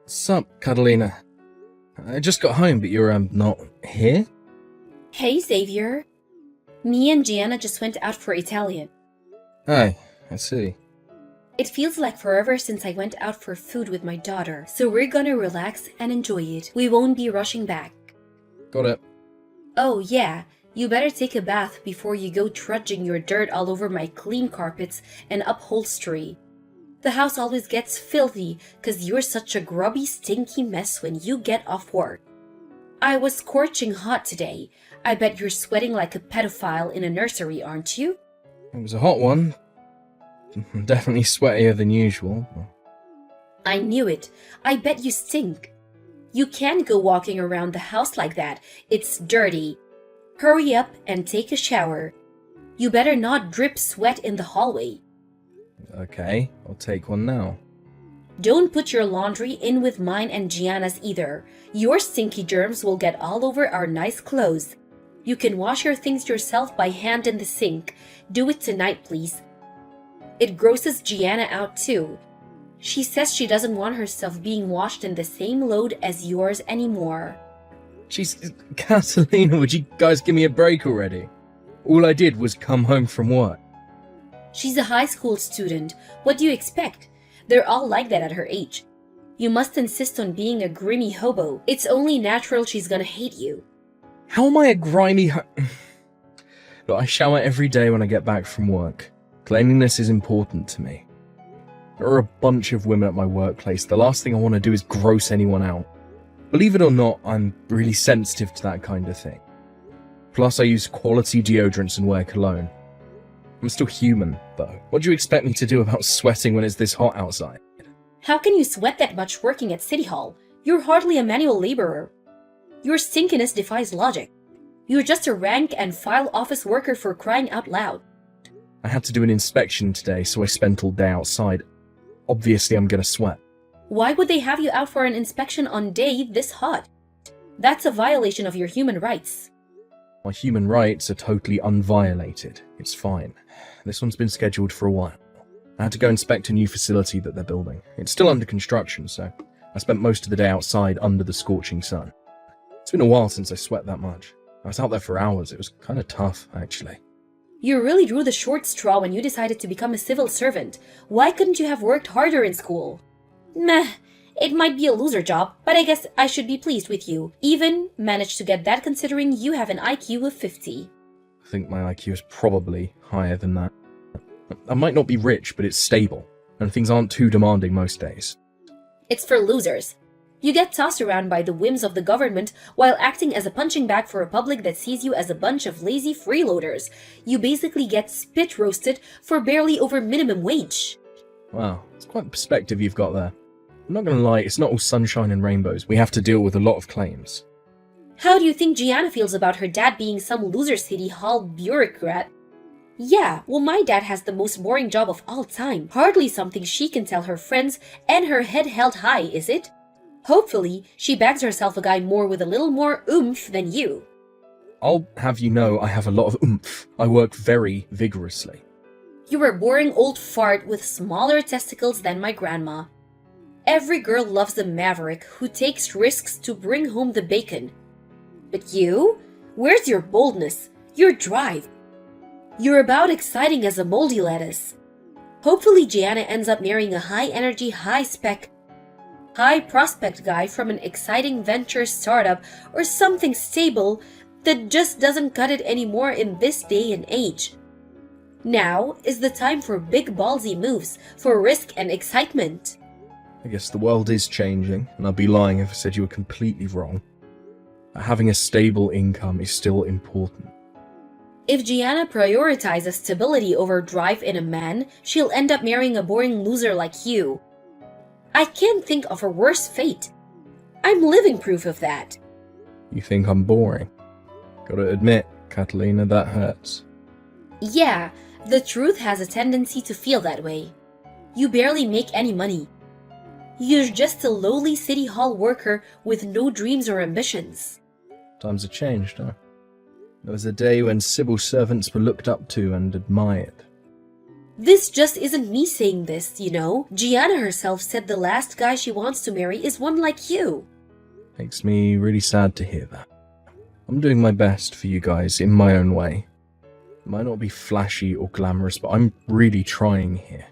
Sup, Catalina? I just got home, but you're, not here? Hey, Xavier. Me and Gianna just went out for Italian. Oh, I see. It feels like forever since I went out for food with my daughter, so we're gonna relax and enjoy it. We won't be rushing back. Got it. Oh, yeah. You better take a bath before you go trudging your dirt all over my clean carpets and upholstery. The house always gets filthy because you're such a grubby, stinky mess when you get off work. I was scorching hot today. I bet you're sweating like a pedophile in a nursery, aren't you? It was a hot one. Definitely sweatier than usual. I knew it. I bet you stink. You can't go walking around the house like that. It's dirty. Hurry up and take a shower. You better not drip sweat in the hallway. Okay, I'll take one now. Don't put your laundry in with mine and Gianna's either. Your stinky germs will get all over our nice clothes. You can wash your things yourself by hand in the sink. Do it tonight, please. It grosses Gianna out too. She says she doesn't want her stuff being washed in the same load as yours anymore. Jeez, Catalina, would you guys give me a break already? All I did was come home from work. She's a high school student. What do you expect? They're all like that at her age. You must insist on being a grimy hobo. It's only natural she's gonna hate you. How am I a grimy Look, I shower every day when I get back from work. Cleanliness is important to me. There are a bunch of women at my workplace. The last thing I want to do is gross anyone out. Believe it or not, I'm really sensitive to that kind of thing. Plus, I use quality deodorants and wear cologne. I'm still human, though. What do you expect me to do about sweating when it's this hot outside? How can you sweat that much working at City Hall? You're hardly a manual laborer. Your stinkiness defies logic. You're just a rank and file office worker for crying out loud. I had to do an inspection today, so I spent all day outside. Obviously, I'm gonna sweat. Why would they have you out for an inspection on day this hot? That's a violation of your human rights. My human rights are totally unviolated. It's fine. This one's been scheduled for a while. I had to go inspect a new facility that they're building. It's still under construction, so I spent most of the day outside under the scorching sun. It's been a while since I sweat that much. I was out there for hours. It was kind of tough, actually. You really drew the short straw when you decided to become a civil servant. Why couldn't you have worked harder in school? Meh, it might be a loser job, but I guess I should be pleased with you. Even managed to get that considering you have an IQ of 50. I think my IQ is probably higher than that. I might not be rich, but it's stable, and things aren't too demanding most days. It's for losers. You get tossed around by the whims of the government while acting as a punching bag for a public that sees you as a bunch of lazy freeloaders. You basically get spit roasted for barely over minimum wage. Wow, it's quite the perspective you've got there. I'm not gonna lie, it's not all sunshine and rainbows. We have to deal with a lot of claims. How do you think Gianna feels about her dad being some loser City Hall bureaucrat? Yeah, well, my dad has the most boring job of all time. Hardly something she can tell her friends, and her head held high, is it? Hopefully, she bags herself a guy more with a little more oomph than you. I'll have you know I have a lot of oomph. I work very vigorously. You're a boring old fart with smaller testicles than my grandma. Every girl loves a maverick who takes risks to bring home the bacon. But you? Where's your boldness? Your drive? You're about exciting as a moldy lettuce. Hopefully Gianna ends up marrying a high-energy, high-spec, high-prospect guy from an exciting venture startup or something stable that just doesn't cut it anymore in this day and age. Now is the time for big ballsy moves, for risk and excitement. I guess the world is changing, and I'd be lying if I said you were completely wrong. Having a stable income is still important. If Gianna prioritizes stability over drive in a man, she'll end up marrying a boring loser like you. I can't think of a worse fate. I'm living proof of that. You think I'm boring? Gotta admit, Catalina, that hurts. Yeah, the truth has a tendency to feel that way. You barely make any money. You're just a lowly City Hall worker with no dreams or ambitions. Times have changed, huh? There was a day when civil servants were looked up to and admired. This just isn't me saying this, you know. Gianna herself said the last guy she wants to marry is one like you. Makes me really sad to hear that. I'm doing my best for you guys in my own way. It might not be flashy or glamorous, but I'm really trying here.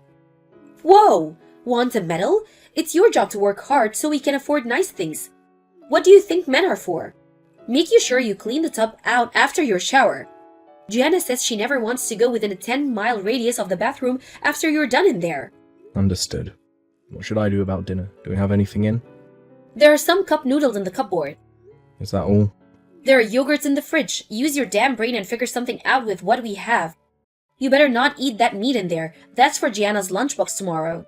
Whoa! Want a medal? It's your job to work hard so we can afford nice things. What do you think men are for? Make sure you clean the tub out after your shower. Gianna says she never wants to go within a 10-mile radius of the bathroom after you're done in there. Understood. What should I do about dinner? Do we have anything in? There are some cup noodles in the cupboard. Is that all? There are yogurts in the fridge. Use your damn brain and figure something out with what we have. You better not eat that meat in there. That's for Gianna's lunchbox tomorrow.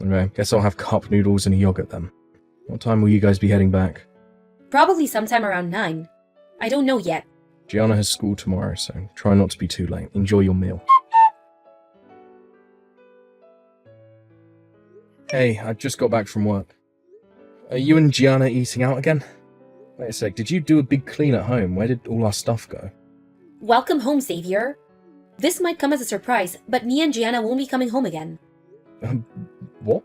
Okay, guess I'll have cup noodles and a yogurt then. What time will you guys be heading back? Probably sometime around 9. I don't know yet. Gianna has school tomorrow, so try not to be too late. Enjoy your meal. Hey, I just got back from work. Are you and Gianna eating out again? Wait a sec, did you do a big clean at home? Where did all our stuff go? Welcome home, Xavier. This might come as a surprise, but me and Gianna won't be coming home again. What?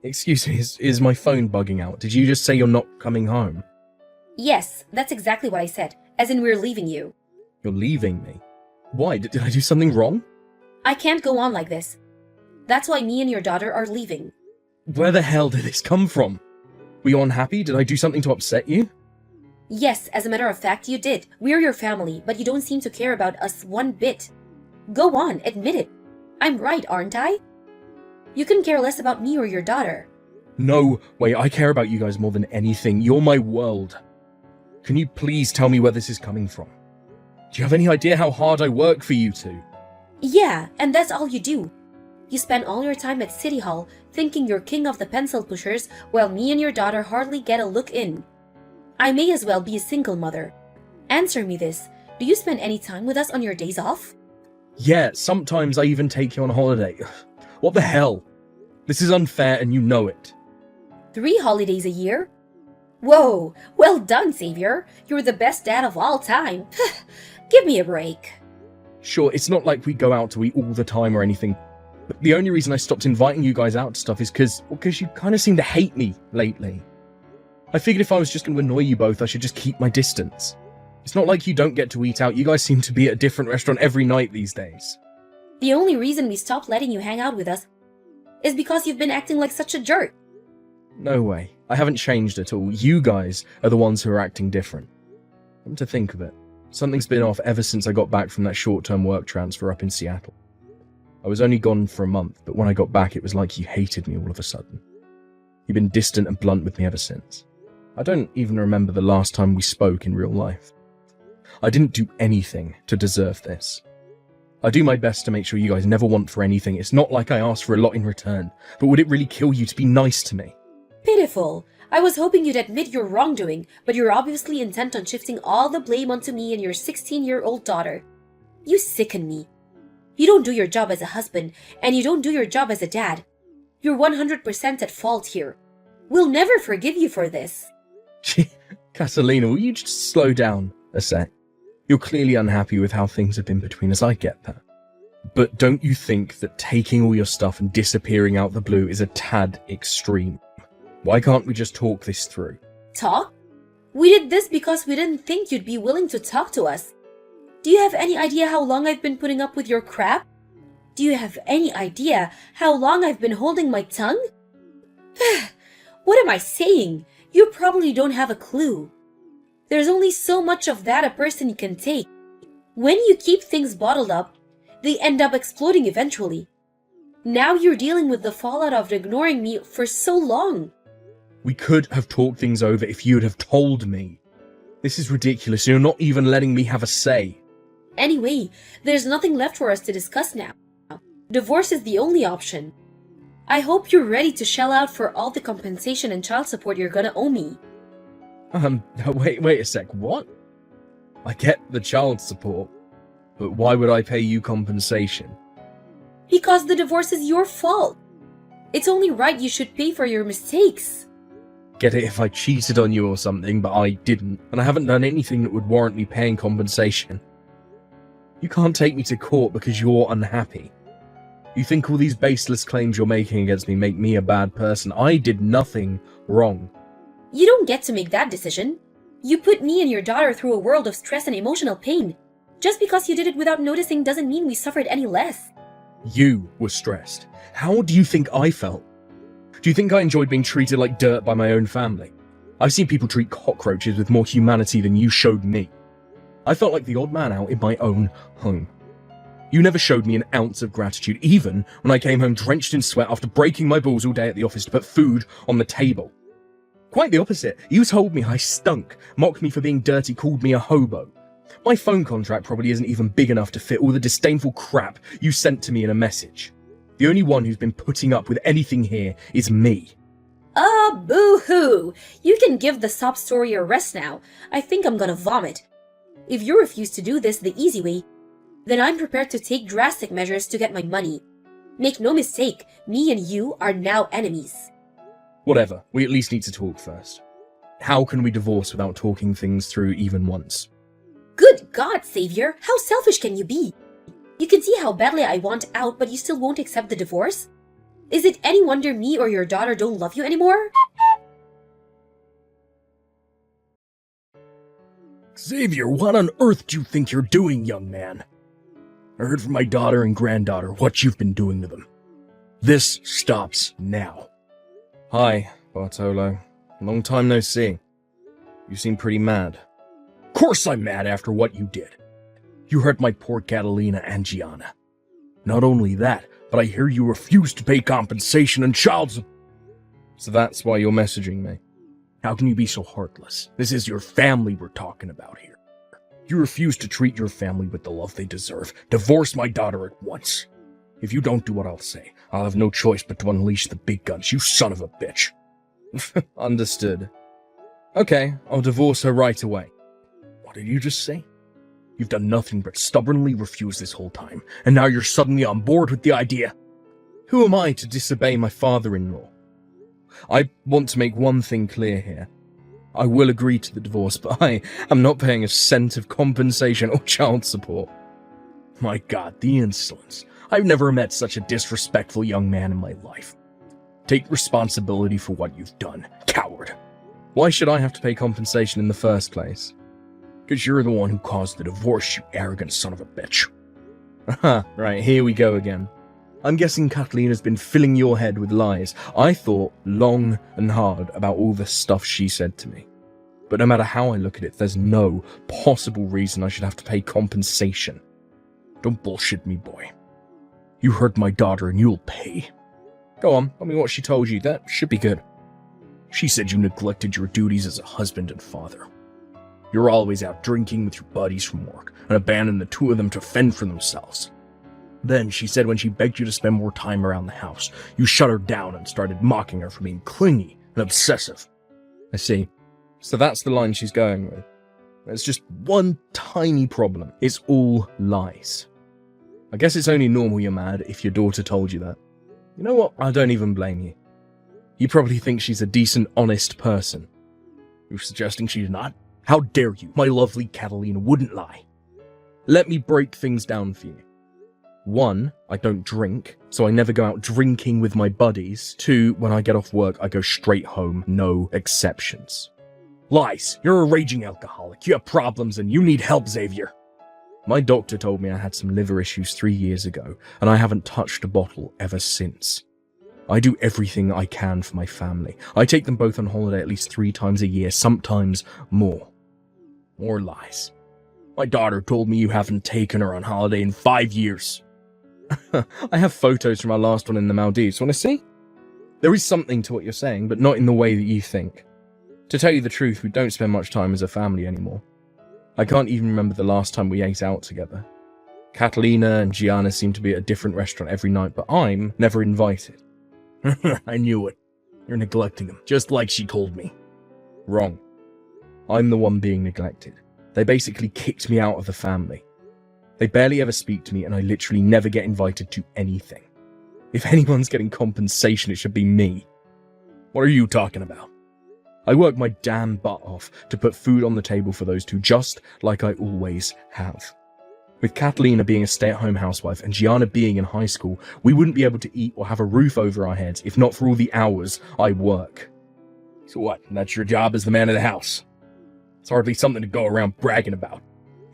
Excuse me, is my phone bugging out? Did you just say you're not coming home? Yes, that's exactly what I said, as in we're leaving you. You're leaving me? Why? Did I do something wrong? I can't go on like this. That's why me and your daughter are leaving. Where the hell did this come from? Were you unhappy? Did I do something to upset you? Yes, as a matter of fact, you did. We're your family, but you don't seem to care about us one bit. Go on, admit it. I'm right, aren't I? You can care less about me or your daughter. No, wait, I care about you guys more than anything. You're my world. Can you please tell me where this is coming from? Do you have any idea how hard I work for you two? Yeah, and that's all you do. You spend all your time at City Hall thinking you're king of the pencil pushers while me and your daughter hardly get a look in. I may as well be a single mother. Answer me this. Do you spend any time with us on your days off? Yeah, sometimes I even take you on holiday. What the hell? This is unfair and you know it. 3 holidays a year? Whoa, well done, Xavier. You're the best dad of all time. Give me a break. Sure, it's not like we go out to eat all the time or anything. But the only reason I stopped inviting you guys out to stuff is because you kind of seem to hate me lately. I figured if I was just going to annoy you both, I should just keep my distance. It's not like you don't get to eat out. You guys seem to be at a different restaurant every night these days. The only reason we stopped letting you hang out with us is because you've been acting like such a jerk. No way. I haven't changed at all. You guys are the ones who are acting different. Come to think of it, something's been off ever since I got back from that short-term work transfer up in Seattle. I was only gone for a month, but when I got back, it was like you hated me all of a sudden. You've been distant and blunt with me ever since. I don't even remember the last time we spoke in real life. I didn't do anything to deserve this. I do my best to make sure you guys never want for anything. It's not like I asked for a lot in return, but would it really kill you to be nice to me? Pitiful. I was hoping you'd admit your wrongdoing, but you're obviously intent on shifting all the blame onto me and your 16-year-old daughter. You sicken me. You don't do your job as a husband, and you don't do your job as a dad. You're 100% at fault here. We'll never forgive you for this. Catalina, will you just slow down a sec? You're clearly unhappy with how things have been between us, I get that. But don't you think that taking all your stuff and disappearing out the blue is a tad extreme? Why can't we just talk this through? Talk? We did this because we didn't think you'd be willing to talk to us. Do you have any idea how long I've been putting up with your crap? Do you have any idea how long I've been holding my tongue? What am I saying? You probably don't have a clue. There's only so much of that a person can take. When you keep things bottled up, they end up exploding eventually. Now you're dealing with the fallout of ignoring me for so long. We could have talked things over if you'd have told me. This is ridiculous. You're not even letting me have a say. Anyway, there's nothing left for us to discuss now. Divorce is the only option. I hope you're ready to shell out for all the compensation and child support you're gonna owe me. Wait a sec, what? I get the child support, but why would I pay you compensation? Because the divorce is your fault. It's only right you should pay for your mistakes. Get it if I cheated on you or something, but I didn't, and I haven't done anything that would warrant me paying compensation. You can't take me to court because you're unhappy. You think all these baseless claims you're making against me make me a bad person? I did nothing wrong. You don't get to make that decision. You put me and your daughter through a world of stress and emotional pain. Just because you did it without noticing doesn't mean we suffered any less. You were stressed. How do you think I felt? Do you think I enjoyed being treated like dirt by my own family? I've seen people treat cockroaches with more humanity than you showed me. I felt like the odd man out in my own home. You never showed me an ounce of gratitude, even when I came home drenched in sweat after breaking my balls all day at the office to put food on the table. Quite the opposite. You told me I stunk, mocked me for being dirty, called me a hobo. My phone contract probably isn't even big enough to fit all the disdainful crap you sent to me in a message. The only one who's been putting up with anything here is me. Boo-hoo! You can give the sob story a rest now. I think I'm gonna vomit. If you refuse to do this the easy way, then I'm prepared to take drastic measures to get my money. Make no mistake, me and you are now enemies. Whatever, we at least need to talk first. How can we divorce without talking things through even once? Good God, Savior, how selfish can you be? You can see how badly I want out, but you still won't accept the divorce? Is it any wonder me or your daughter don't love you anymore? Xavier, what on earth do you think you're doing, young man? I heard from my daughter and granddaughter what you've been doing to them. This stops now. Hi, Bartolo. Long time no see. You seem pretty mad. Of course I'm mad after what you did. You hurt my poor Catalina and Gianna. Not only that, but I hear you refused to pay compensation and child support. So that's why you're messaging me. How can you be so heartless? This is your family we're talking about here. You refuse to treat your family with the love they deserve. Divorce my daughter at once. If you don't do what I'll say, I'll have no choice but to unleash the big guns, you son of a bitch. Understood. Okay, I'll divorce her right away. What did you just say? You've done nothing but stubbornly refuse this whole time, and now you're suddenly on board with the idea. Who am I to disobey my father-in-law? I want to make one thing clear here. I will agree to the divorce, but I am not paying a cent of compensation or child support. My God, the insolence. I've never met such a disrespectful young man in my life. Take responsibility for what you've done, coward. Why should I have to pay compensation in the first place? Because you're the one who caused the divorce, you arrogant son of a bitch. Aha, right, here we go again. I'm guessing Catalina's been filling your head with lies. I thought long and hard about all the stuff she said to me. But no matter how I look at it, there's no possible reason I should have to pay compensation. Don't bullshit me, boy. You hurt my daughter and you'll pay. Go on, tell me what she told you. That should be good. She said you neglected your duties as a husband and father. You're always out drinking with your buddies from work and abandoned the two of them to fend for themselves. Then she said when she begged you to spend more time around the house, you shut her down and started mocking her for being clingy and obsessive. I see. So that's the line she's going with. There's just one tiny problem. It's all lies. I guess it's only normal you're mad if your daughter told you that. You know what? I don't even blame you. You probably think she's a decent, honest person. You're suggesting she's not? How dare you? My lovely Catalina wouldn't lie. Let me break things down for you. 1, I don't drink, so I never go out drinking with my buddies. 2, when I get off work, I go straight home, no exceptions. Lies. You're a raging alcoholic. You have problems and you need help, Xavier. My doctor told me I had some liver issues 3 years ago, and I haven't touched a bottle ever since. I do everything I can for my family. I take them both on holiday at least 3 times a year, sometimes more. More lies. My daughter told me you haven't taken her on holiday in 5 years. I have photos from our last one in the Maldives. Want to see? There is something to what you're saying, but not in the way that you think. To tell you the truth, we don't spend much time as a family anymore. I can't even remember the last time we ate out together. Catalina and Gianna seem to be at a different restaurant every night, but I'm never invited. I knew it. You're neglecting them, just like she told me. Wrong. I'm the one being neglected. They basically kicked me out of the family. They barely ever speak to me, and I literally never get invited to anything. If anyone's getting compensation, it should be me. What are you talking about? I work my damn butt off to put food on the table for those two, just like I always have. With Catalina being a stay-at-home housewife and Gianna being in high school, we wouldn't be able to eat or have a roof over our heads if not for all the hours I work. So what, that's your job as the man of the house? It's hardly something to go around bragging about.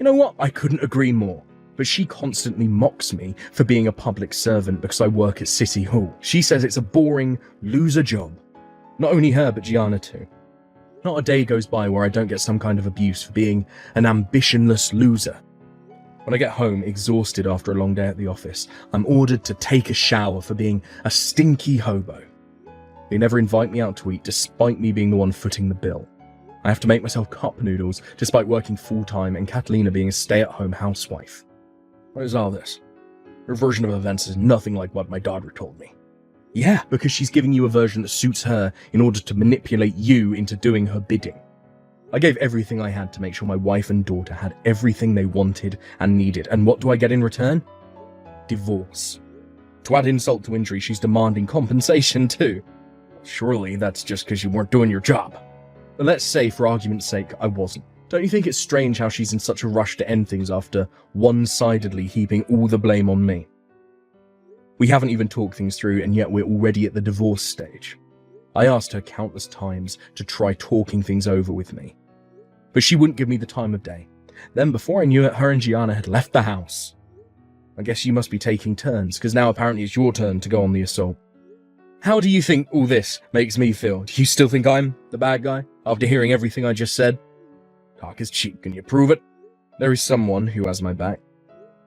You know what, I couldn't agree more. But she constantly mocks me for being a public servant because I work at City Hall. She says it's a boring, loser job. Not only her, but Gianna too. Not a day goes by where I don't get some kind of abuse for being an ambitionless loser. When I get home, exhausted after a long day at the office, I'm ordered to take a shower for being a stinky hobo. They never invite me out to eat, despite me being the one footing the bill. I have to make myself cup noodles, despite working full-time and Catalina being a stay-at-home housewife. What is all this? Her version of events is nothing like what my daughter told me. Yeah, because she's giving you a version that suits her in order to manipulate you into doing her bidding. I gave everything I had to make sure my wife and daughter had everything they wanted and needed, and what do I get in return? Divorce. To add insult to injury, she's demanding compensation too. Surely that's just because you weren't doing your job. But let's say, for argument's sake, I wasn't. Don't you think it's strange how she's in such a rush to end things after one-sidedly heaping all the blame on me? We haven't even talked things through, and yet we're already at the divorce stage. I asked her countless times to try talking things over with me, but she wouldn't give me the time of day. Then, before I knew it, her and Gianna had left the house. I guess you must be taking turns, because now apparently it's your turn to go on the assault. How do you think all this makes me feel? Do you still think I'm the bad guy, after hearing everything I just said? Talk is cheap, can you prove it? There is someone who has my back.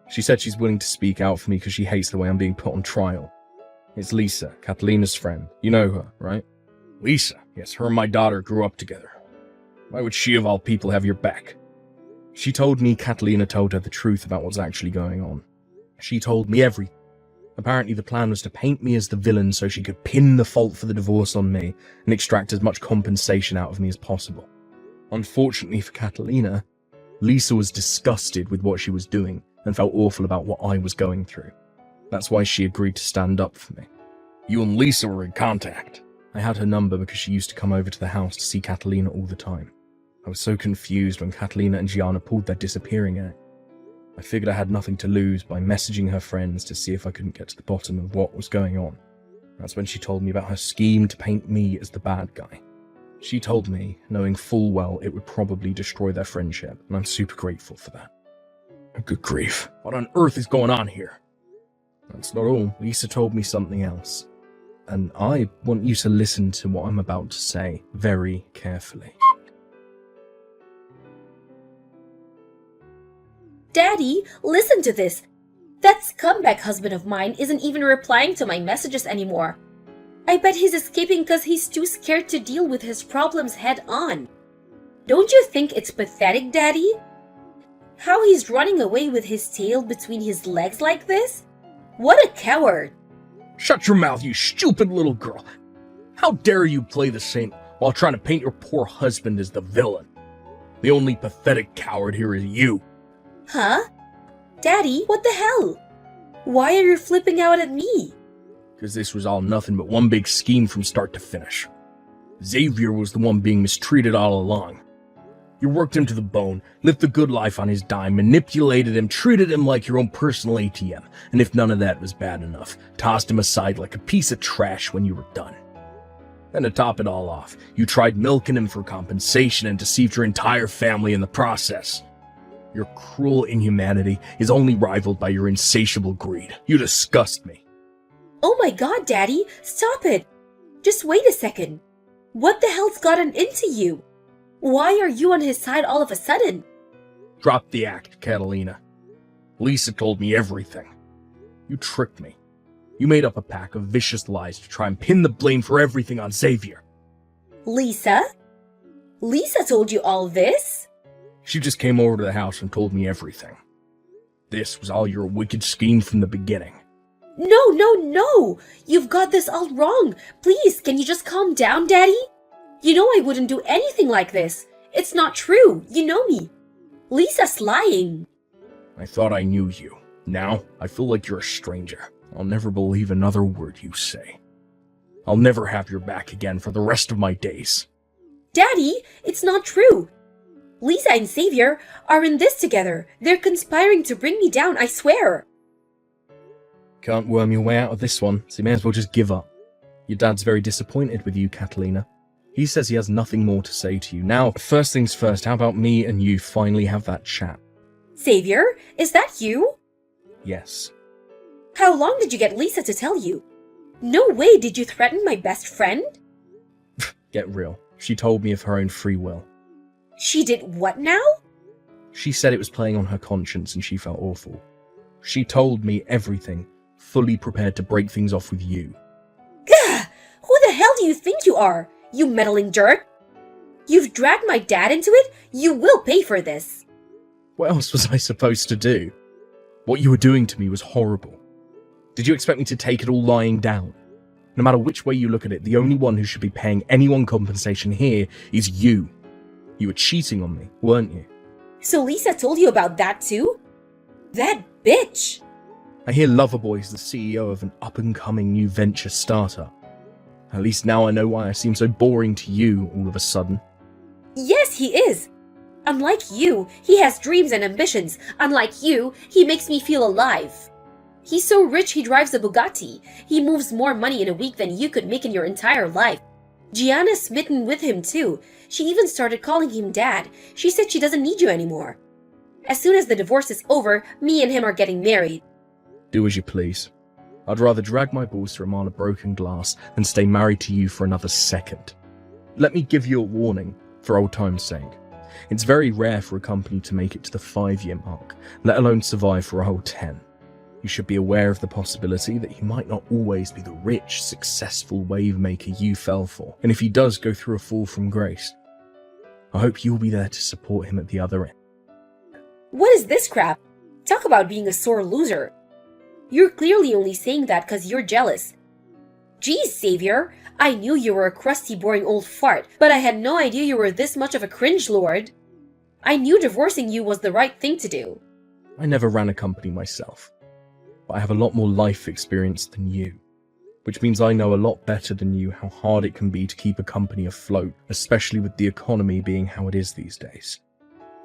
She said she's willing to speak out for me because she hates the way I'm being put on trial. It's Lisa, Catalina's friend. You know her, right? Lisa? Yes, her and my daughter grew up together. Why would she of all people have your back? She told me Catalina told her the truth about what's actually going on. She told me everything. Apparently the plan was to paint me as the villain so she could pin the fault for the divorce on me and extract as much compensation out of me as possible. Unfortunately for Catalina, Lisa was disgusted with what she was doing and felt awful about what I was going through. That's why she agreed to stand up for me. You and Lisa were in contact. I had her number because she used to come over to the house to see Catalina all the time. I was so confused when Catalina and Gianna pulled their disappearing act. I figured I had nothing to lose by messaging her friends to see if I couldn't get to the bottom of what was going on. That's when she told me about her scheme to paint me as the bad guy. She told me, knowing full well it would probably destroy their friendship, and I'm super grateful for that. Good grief, what on earth is going on here? That's not all. Lisa told me something else, and I want you to listen to what I'm about to say very carefully. Daddy, listen to this. That scumbag husband of mine isn't even replying to my messages anymore. I bet he's escaping because he's too scared to deal with his problems head on. Don't you think it's pathetic, Daddy? How he's running away with his tail between his legs like this? What a coward! Shut your mouth, you stupid little girl. How dare you play the saint while trying to paint your poor husband as the villain? The only pathetic coward here is you. Huh? Daddy, what the hell? Why are you flipping out at me? Because this was all nothing but one big scheme from start to finish. Xavier was the one being mistreated all along. You worked him to the bone, lived the good life on his dime, manipulated him, treated him like your own personal ATM, and if none of that was bad enough, tossed him aside like a piece of trash when you were done. Then to top it all off, you tried milking him for compensation and deceived your entire family in the process. Your cruel inhumanity is only rivaled by your insatiable greed. You disgust me. Oh my god, Daddy, stop it! Just wait a second. What the hell's gotten into you? Why are you on his side all of a sudden? Drop the act, Catalina. Lisa told me everything. You tricked me. You made up a pack of vicious lies to try and pin the blame for everything on Xavier. Lisa? Lisa told you all this? She just came over to the house and told me everything. This was all your wicked scheme from the beginning. No! You've got this all wrong. Please, can you just calm down, Daddy? You know I wouldn't do anything like this. It's not true. You know me. Lisa's lying. I thought I knew you. Now, I feel like you're a stranger. I'll never believe another word you say. I'll never have your back again for the rest of my days. Daddy, it's not true. Lisa and Xavier are in this together. They're conspiring to bring me down, I swear. Can't worm your way out of this one, so you may as well just give up. Your dad's very disappointed with you, Catalina. He says he has nothing more to say to you. Now, first things first, how about me and you finally have that chat? Xavier, is that you? Yes. How long did you get Lisa to tell you? No way did you threaten my best friend? Get real. She told me of her own free will. She did what now? She said it was playing on her conscience and she felt awful. She told me everything, fully prepared to break things off with you. Gah! Who the hell do you think you are, you meddling jerk? You've dragged my dad into it? You will pay for this. What else was I supposed to do? What you were doing to me was horrible. Did you expect me to take it all lying down? No matter which way you look at it, the only one who should be paying anyone compensation here is you. You were cheating on me, weren't you? So Lisa told you about that too? That bitch! I hear Loverboy's the CEO of an up-and-coming new venture startup. At least now I know why I seem so boring to you all of a sudden. Yes, he is. Unlike you, he has dreams and ambitions. Unlike you, he makes me feel alive. He's so rich he drives a Bugatti. He moves more money in a week than you could make in your entire life. Gianna's smitten with him too. She even started calling him dad. She said she doesn't need you anymore. As soon as the divorce is over, me and him are getting married. Do as you please. I'd rather drag my balls through a mile of broken glass than stay married to you for another second. Let me give you a warning, for old time's sake. It's very rare for a company to make it to the 5-year mark, let alone survive for a whole 10. You should be aware of the possibility that he might not always be the rich, successful wave maker you fell for, and if he does go through a fall from grace, I hope you'll be there to support him at the other end. What is this crap? Talk about being a sore loser. You're clearly only saying that because you're jealous. Geez, Xavier, I knew you were a crusty, boring old fart, but I had no idea you were this much of a cringe lord. I knew divorcing you was the right thing to do. I never ran a company myself, but I have a lot more life experience than you, which means I know a lot better than you how hard it can be to keep a company afloat, especially with the economy being how it is these days.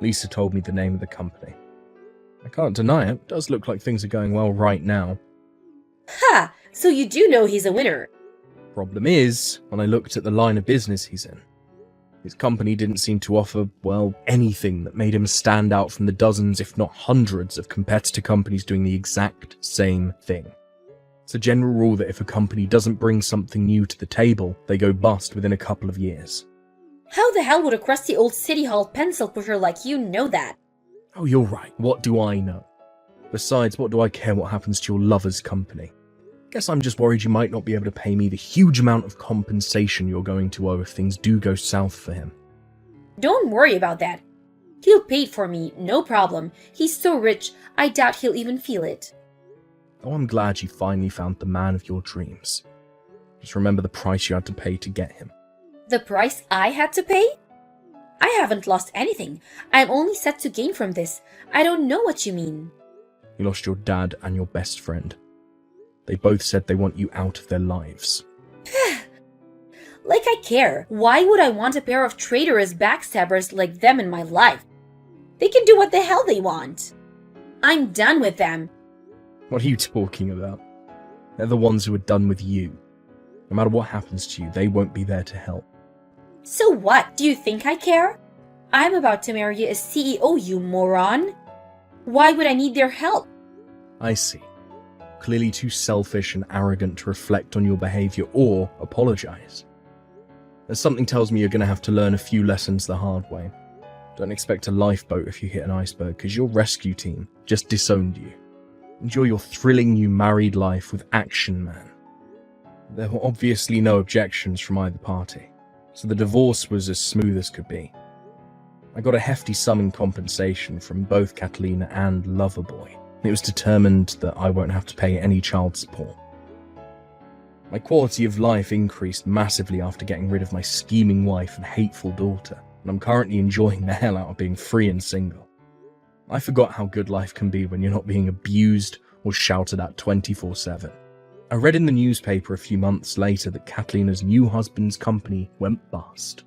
Lisa told me the name of the company. I can't deny it, it does look like things are going well right now. Ha! So you do know he's a winner. Problem is, when I looked at the line of business he's in, his company didn't seem to offer, well, anything that made him stand out from the dozens, if not hundreds, of competitor companies doing the exact same thing. It's a general rule that if a company doesn't bring something new to the table, they go bust within a couple of years. How the hell would a crusty old city hall pencil pusher like you know that? Oh, you're right, what do I know? Besides, what do I care what happens to your lover's company? Guess I'm just worried you might not be able to pay me the huge amount of compensation you're going to owe if things do go south for him. Don't worry about that. He'll pay it for me, no problem. He's so rich, I doubt he'll even feel it. Oh, I'm glad you finally found the man of your dreams. Just remember the price you had to pay to get him. The price I had to pay? I haven't lost anything. I'm only set to gain from this. I don't know what you mean. You lost your dad and your best friend. They both said they want you out of their lives. Like I care. Why would I want a pair of traitorous backstabbers like them in my life? They can do what the hell they want. I'm done with them. What are you talking about? They're the ones who are done with you. No matter what happens to you, they won't be there to help. So what? Do you think I care? I'm about to marry a CEO, you moron. Why would I need their help? I see. Clearly too selfish and arrogant to reflect on your behavior or apologize. There's something tells me you're going to have to learn a few lessons the hard way. Don't expect a lifeboat if you hit an iceberg, because your rescue team just disowned you. Enjoy your thrilling new married life with Action Man. There were obviously no objections from either party, so the divorce was as smooth as could be. I got a hefty sum in compensation from both Catalina and Loverboy. It was determined that I won't have to pay any child support. My quality of life increased massively after getting rid of my scheming wife and hateful daughter, and I'm currently enjoying the hell out of being free and single. I forgot how good life can be when you're not being abused or shouted at 24/7. I read in the newspaper a few months later that Catalina's new husband's company went bust.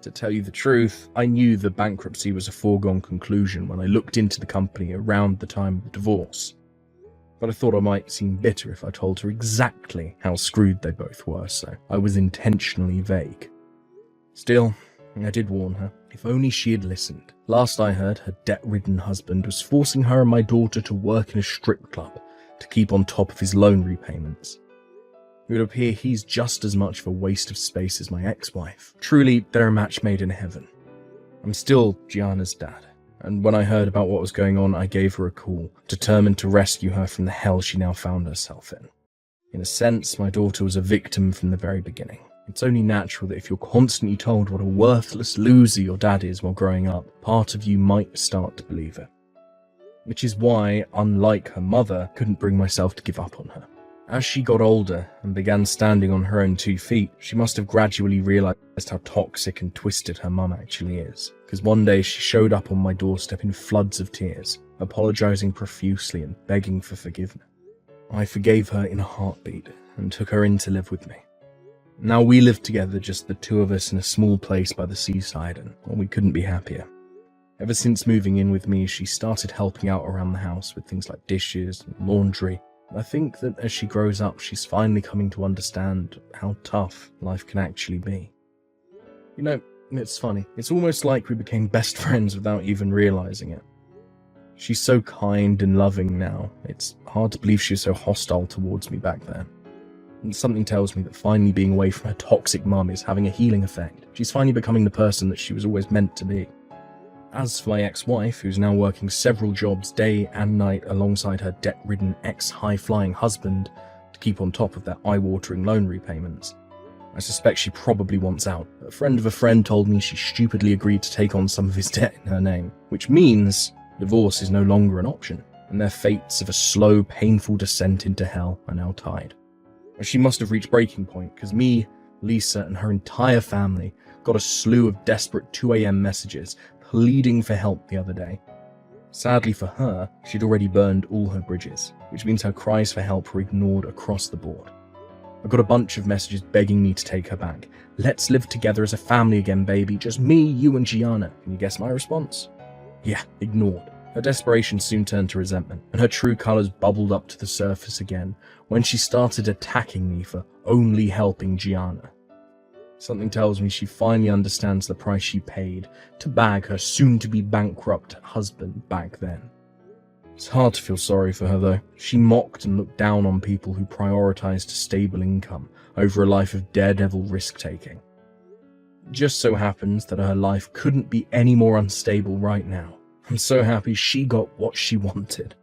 To tell you the truth, I knew the bankruptcy was a foregone conclusion when I looked into the company around the time of the divorce. But I thought I might seem bitter if I told her exactly how screwed they both were, so I was intentionally vague. Still, I did warn her. If only she had listened. Last I heard, her debt-ridden husband was forcing her and my daughter to work in a strip club to keep on top of his loan repayments. It would appear he's just as much of a waste of space as my ex-wife. Truly, they're a match made in heaven. I'm still Gianna's dad, and when I heard about what was going on, I gave her a call, determined to rescue her from the hell she now found herself in. In a sense, my daughter was a victim from the very beginning. It's only natural that if you're constantly told what a worthless loser your dad is while growing up, part of you might start to believe it. Which is why, unlike her mother, I couldn't bring myself to give up on her. As she got older and began standing on her own 2 feet, she must have gradually realized how toxic and twisted her mum actually is. Because one day she showed up on my doorstep in floods of tears, apologizing profusely and begging for forgiveness. I forgave her in a heartbeat and took her in to live with me. Now we live together, just the two of us in a small place by the seaside, and we couldn't be happier. Ever since moving in with me, she started helping out around the house with things like dishes and laundry. I think that as she grows up, she's finally coming to understand how tough life can actually be. You know, it's funny. It's almost like we became best friends without even realizing it. She's so kind and loving now. It's hard to believe she was so hostile towards me back then. And something tells me that finally being away from her toxic mum is having a healing effect. She's finally becoming the person that she was always meant to be. As for my ex-wife, who's now working several jobs day and night alongside her debt-ridden ex-high-flying husband to keep on top of their eye-watering loan repayments, I suspect she probably wants out. A friend of a friend told me she stupidly agreed to take on some of his debt in her name, which means divorce is no longer an option, and their fates of a slow, painful descent into hell are now tied. She must have reached breaking point, because me, Lisa, and her entire family got a slew of desperate 2 a.m. messages pleading for help the other day. Sadly for her, she'd already burned all her bridges, which means her cries for help were ignored across the board. I got a bunch of messages begging me to take her back. Let's live together as a family again, baby. Just me, you, and Gianna. Can you guess my response? Yeah, ignored. Her desperation soon turned to resentment, and her true colours bubbled up to the surface again when she started attacking me for only helping Gianna. Something tells me she finally understands the price she paid to bag her soon-to-be bankrupt husband back then. It's hard to feel sorry for her though. She mocked and looked down on people who prioritised a stable income over a life of daredevil risk-taking. It just so happens that her life couldn't be any more unstable right now. I'm so happy she got what she wanted.